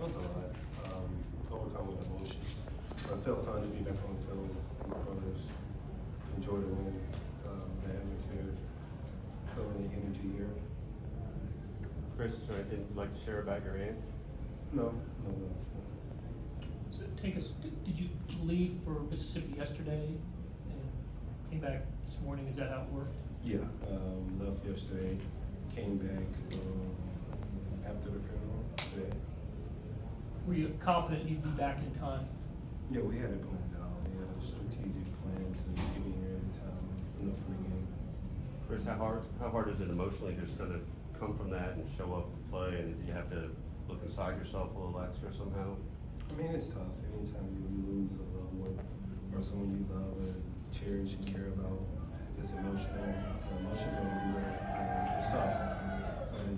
was a lot. Overcome with emotions. But it felt fun to be back on the field with my brothers. Enjoy the win, the atmosphere, feeling the energy here. Chris, is there anything you'd like to share about your aunt? No. So did you leave for Mississippi yesterday and came back this morning? Is that how it worked? Yeah, left yesterday, came back after the funeral today. Were you confident you'd be back in time? Yeah, we had it planned out. We had a strategic plan to get me here in time, enough for the game. Chris, how hard is it emotionally just to come from that and show up to play, and you have to look inside yourself a little extra somehow? I mean, it's tough. Anytime you lose a loved one or someone you love and cherish and care about, it's emotional. Emotions are everywhere. It's tough. But,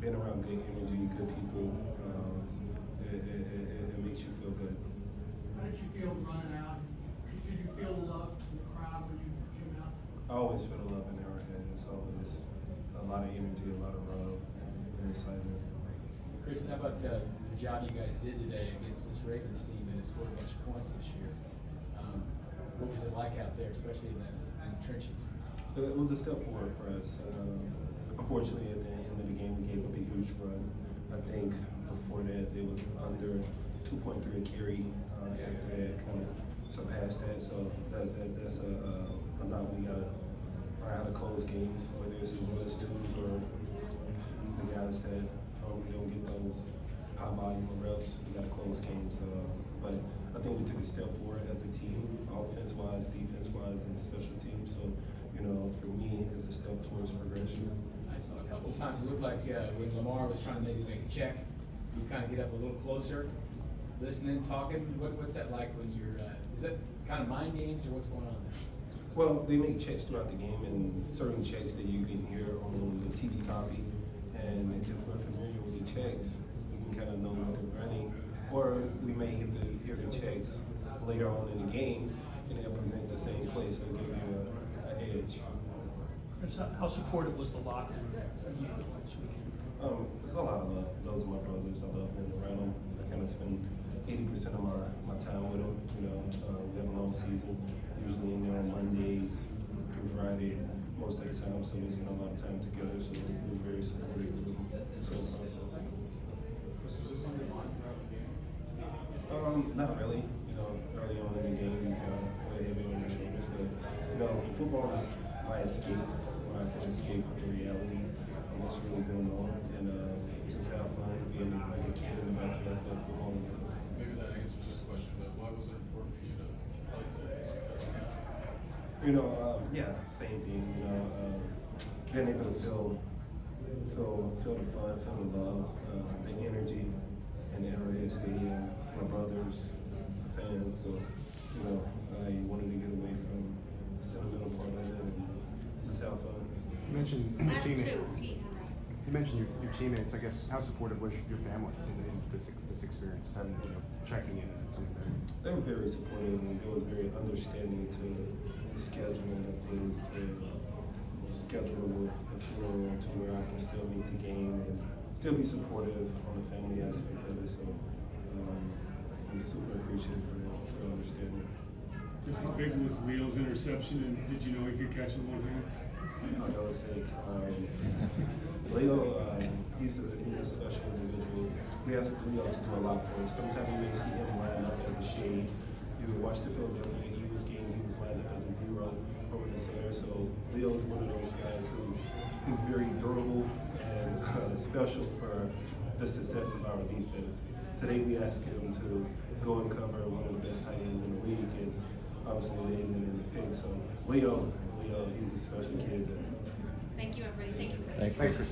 being around good energy, good people, it makes you feel good. How did you feel running out? Did you feel the love from the crowd when you came out? I always feel the love in Arrowhead. It's always a lot of energy, a lot of love, and excitement. Chris, how about the job you guys did today against this Ravens team that has scored a bunch of points this year? What was it like out there, especially in the trenches? It was a step forward for us. Unfortunately, at the end of the game, we gave up a huge run. I think before that, it was under 2.3 a carry. That kind of surpassed that. So that's a lot we got to learn how to close games, whether it's the ones, twos, or the guys that we don't get those high volume of reps. We got to close games. But I think we took a step forward as a team, offense-wise, defense-wise, and special teams. So, for me, it's a step towards progression. I saw a couple of times it looked like when Lamar was trying to maybe make a check, you kind of get up a little closer, listening, talking. What's that like when you're? Is that kind of mind games or what's going on there? Well, they make checks throughout the game, and certain checks that you can hear on the TV copy. And if we're familiar with the checks, we can kind of know when they're running. Or we may hear the checks later on in the game, and they'll present the same play, so it'll give you an edge. Chris, how supportive was the locker room for you this weekend? It's a lot of love. Those are my brothers. I love being around them. I kind of spend 80% of my time with them. We have a long season, usually in there on Mondays through Friday most of the time, so we spend a lot of time together, so we're very supportive of this whole process. Was this on your mind throughout the game? Not really. Early on in the game, you kind of play heavy on your shoulders, but football is my escape. I can escape from the reality of what's really going on, and just have fun being like a kid in the back of that football. Maybe that answers this question, but why was it important for you to play today? Yeah, same thing. Being able to feel the fun, feel the love, the energy in Arrowhead Stadium, my brothers, fans. So, I wanted to get away from the sentimental part of it and just have fun. You mentioned your Last teammates. two, Pete. You mentioned your teammates. I guess how supportive was your family in this experience? Having checking in and coming back. They were very supportive, and they were very understanding to the scheduling of things, to schedule the funeral to where I can still meet the game and still be supportive on the family aspect of it. So I'm super appreciative for their understanding. Just as big was Leo's interception, and did you know he could catch it one hand? I know it's sick. Leo, he's a special individual. We asked Leo to do a lot for us. Sometimes we may see him line up as a shade. You would watch the Philadelphia Eagles game, he was lined up as a zero over the center. So Leo's one of those guys who is very durable and special for the success of our defense. Today we asked him to go and cover one of the best tight ends in the league, and obviously they ended in the pick. So Leo, he's a special kid. Thank you, everybody. Thank you, Chris. Thanks, Chris.